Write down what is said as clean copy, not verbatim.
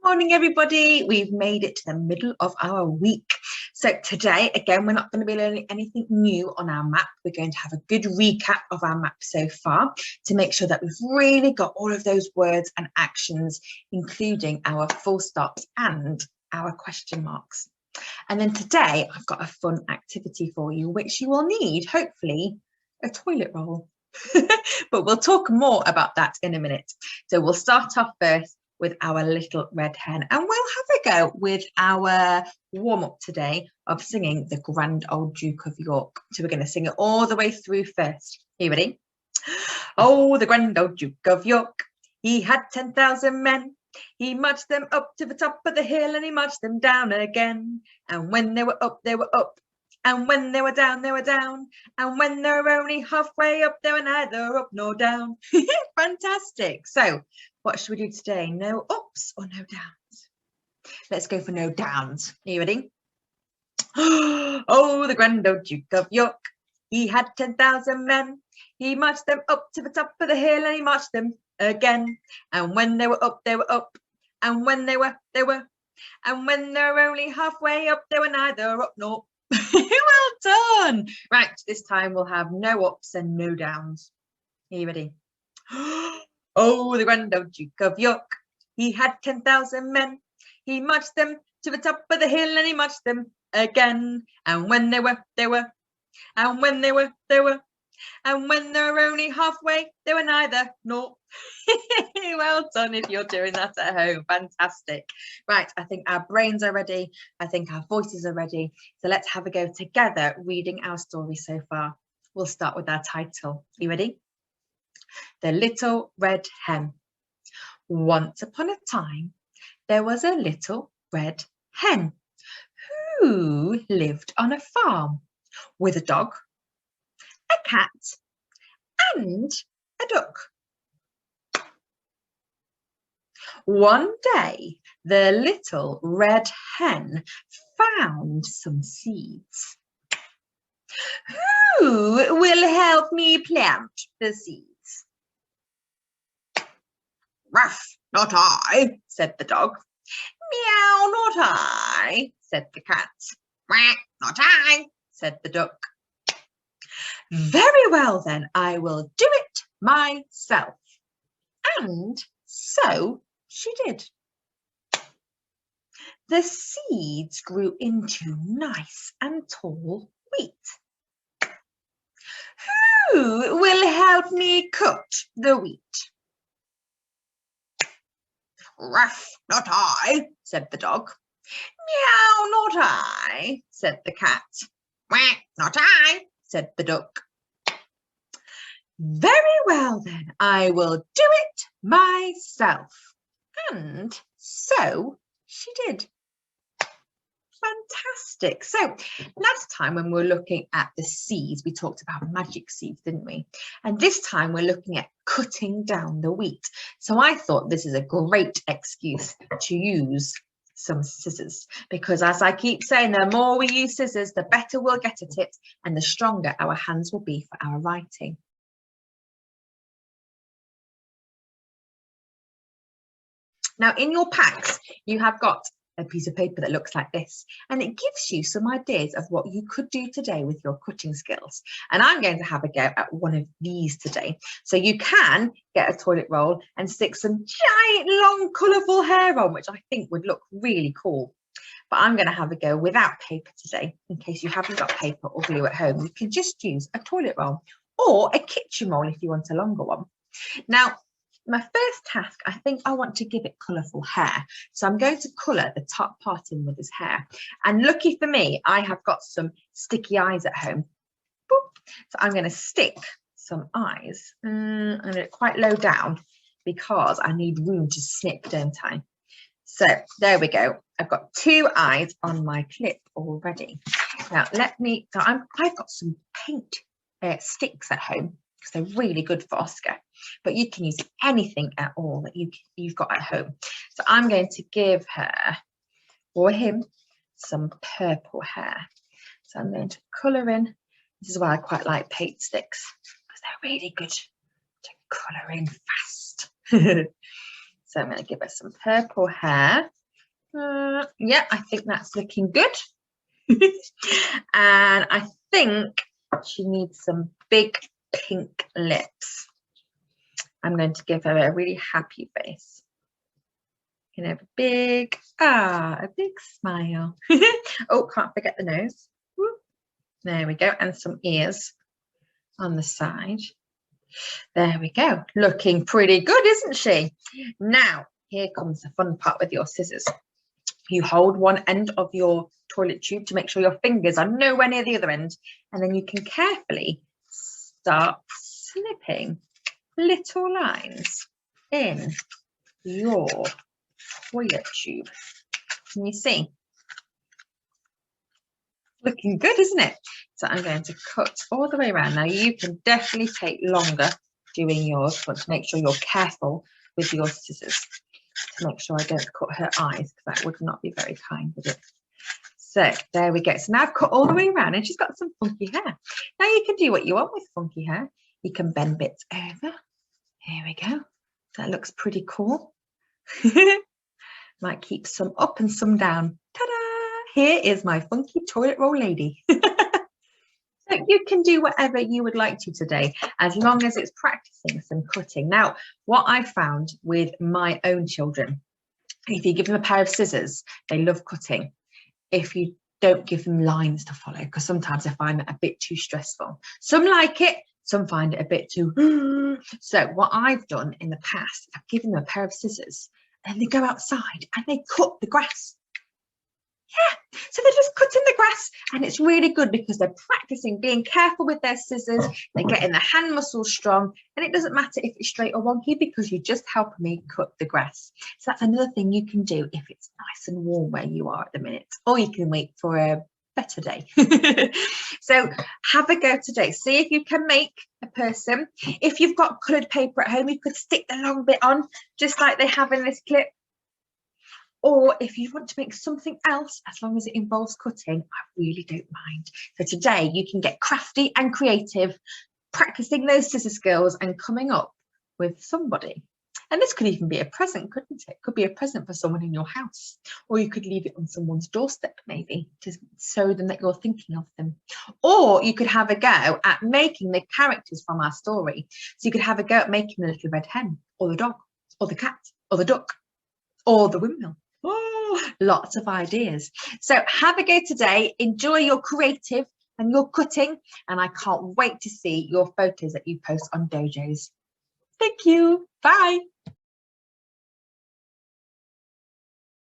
Morning, everybody. We've made it to the middle of our week. So today, again, we're not going to be learning anything new on our map. We're going to have a good recap of our map so far to make sure that we've really got all of those words and actions, including our full stops and our question marks. And then today, I've got a fun activity for you, which you will need, hopefully, a toilet roll. But we'll talk more about that in a minute. So we'll start off first with our little red hen, and we'll have a go with our warm-up today of singing the Grand Old Duke of York. So we're going to sing it all the way through first. Are you ready? Oh, the Grand Old Duke of York, he had 10,000 men. He marched them up to the top of the hill and he marched them down again. And when they were up, they were up. And when they were down, they were down. And when they were only halfway up, they were neither up nor down. Fantastic. So what should we do today? No ups or no downs? Let's go for no downs. Are you ready? Oh, the Grand Old Duke of York, he had 10,000 men. He marched them up to the top of the hill and he marched them again. And when they were up, they were up. And when they were. And when they were only halfway up, they were neither up nor. Well done. Right, this time we'll have no ups and no downs. Are you ready? Oh, the Grand Old Duke of York, he had 10,000 men. He marched them to the top of the hill and he marched them again. And when they were. And when they were. And when they were only halfway, they were neither nor. Well done if you're doing that at home. Fantastic. Right, I think our brains are ready. I think our voices are ready. So let's have a go together reading our story so far. We'll start with our title. You ready? The Little Red Hen. Once upon a time, there was a little red hen who lived on a farm with a dog, a cat, and a duck. One day, the little red hen found some seeds. Who will help me plant the seeds? Ruff, not I, said the dog. Meow, not I, said the cat. Quack, not I, said the duck. Very well then, I will do it myself. And so she did. The seeds grew into nice and tall wheat. Who will help me cut the wheat? Ruff, not I, said the dog. Meow, not I, said the cat. Quack, not I, said the duck. Very well then, I will do it myself. And so she did. Fantastic. So last time when we were looking at the seeds, we talked about magic seeds, didn't we? And this time we're looking at cutting down the wheat. So I thought this is a great excuse to use some scissors, because as I keep saying, the more we use scissors, the better we'll get at it and the stronger our hands will be for our writing. Now in your packs, you have got a piece of paper that looks like this, and it gives you some ideas of what you could do today with your cutting skills. And I'm going to have a go at one of these today. So you can get a toilet roll and stick some giant long colourful hair on, which I think would look really cool. But I'm going to have a go without paper today. In case you haven't got paper or glue at home, you can just use a toilet roll or a kitchen roll if you want a longer one. Now, my first task, I think I want to give it colourful hair. So I'm going to colour the top part in with his hair. And lucky for me, I have got some sticky eyes at home. Boop. So I'm going to stick some eyes. I'm going to quite low down because I need room to snip, don't I? So there we go. I've got 2 eyes on my clip already. Now I've got some paint sticks at home, because they're really good for Oscar, but you can use anything at all that you've got at home. So I'm going to give her or him some purple hair. So I'm going to colour in. This is why I quite like paint sticks, because they're really good to colour in fast. So I'm going to give her some purple hair. Yeah, I think that's looking good. And I think she needs some big pink lips. I'm going to give her a really happy face. You know, a big smile. Oh, can't forget the nose. There we go. And some ears on the side. There we go. Looking pretty good, isn't she? Now, here comes the fun part with your scissors. You hold one end of your toilet tube to make sure your fingers are nowhere near the other end. And then you can carefully start snipping little lines in your toilet tube. Can you see? Looking good, isn't it? So I'm going to cut all the way around. Now you can definitely take longer doing yours, but to make sure you're careful with your scissors to make sure I don't cut her eyes, because that would not be very kind, would it? So there we go. So now I've cut all the way around and she's got some funky hair. Now you can do what you want with funky hair. You can bend bits over. Here we go. That looks pretty cool. Might keep some up and some down. Ta-da! Here is my funky toilet roll lady. So you can do whatever you would like to today, as long as it's practicing some cutting. Now, what I found with my own children, if you give them a pair of scissors, they love cutting. If you don't give them lines to follow, because sometimes I find that a bit too stressful. Some like it, some find it a bit too. So what I've done in the past, I've given them a pair of scissors and they go outside and they cut the grass. Yeah, so they're just cutting the grass, and it's really good because they're practicing being careful with their scissors. They're getting the hand muscles strong, and it doesn't matter if it's straight or wonky because you just help me cut the grass. So that's another thing you can do if it's nice and warm where you are at the minute, or you can wait for a better day. So have a go today. See if you can make a person. If you've got coloured paper at home, you could stick the long bit on, just like they have in this clip. Or if you want to make something else, as long as it involves cutting, I really don't mind. So today you can get crafty and creative, practicing those scissor skills and coming up with somebody. And this could even be a present, couldn't it? Could be a present for someone in your house. Or you could leave it on someone's doorstep, maybe, to show them that you're thinking of them. Or you could have a go at making the characters from our story. So you could have a go at making the little red hen, or the dog, or the cat, or the duck, or the windmill. Oh, lots of ideas. So have a go today. Enjoy your creative and your cutting, and I can't wait to see your photos that you post on Dojos. Thank you. Bye.